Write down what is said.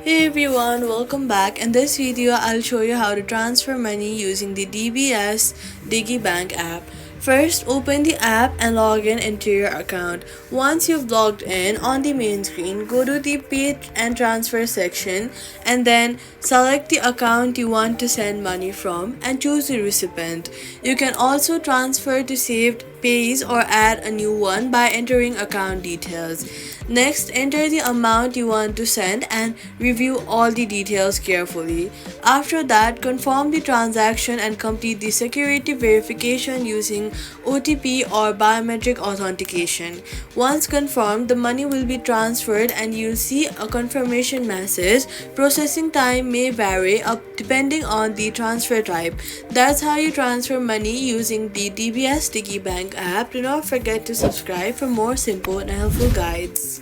Hey everyone, welcome back. In this video, I'll show you how to transfer money using the DBS Digibank app. First, open the app and log in into your account. Once you've logged in, on the main screen, go to the Pay and Transfer section and then select the account you want to send money from and choose the recipient. You can also transfer to saved Payees or add a new one by entering account details. Next, enter the amount you want to send and review all the details carefully. After that, confirm the transaction and complete the security verification using OTP or biometric authentication. Once confirmed, the money will be transferred and you'll see a confirmation message. Processing time may vary up depending on the transfer type. That's how you transfer money using the DBS Digibank app. Do not forget to subscribe for more simple and helpful guides.